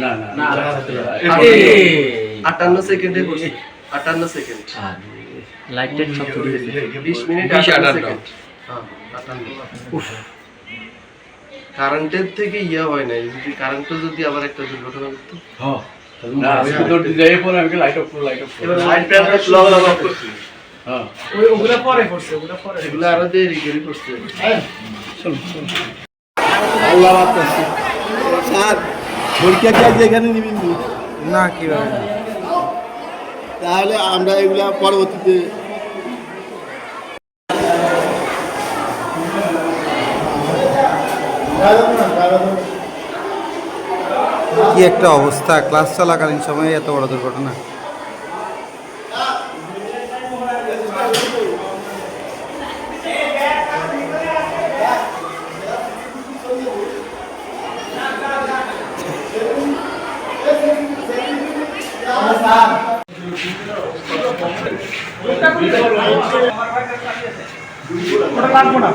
না না না 58 সেকেন্ডে করছে 58 সেকেন্ড লাইটের সব 20 মিনিট 58 সেকেন্ড হ্যাঁ 58 উফ কারেন্টের থেকে ইয়া হয় না যদি কারেন্টটা যদি আবার একটা দুর্ঘটনা ঘটতো হ্যাঁ না আমি তো যাই পরে আমি লাইট অফ এবার লাইট প্যানেল লগ করছি হ্যাঁ ওগুলা পরে করছে ওগুলা পরে এগুলা আরো দেরি করে করছে চল চল আল্লাহ বাতাস স্যার পরীক্ষা কি আজ এখানে নিবেন না কিভাবে তাহলে আমরা এগুলা পরবর্তীতে কি একটা অবস্থা ক্লাস চলাকালীন সময়ে এত বড় দুর্ঘটনা লাগবো না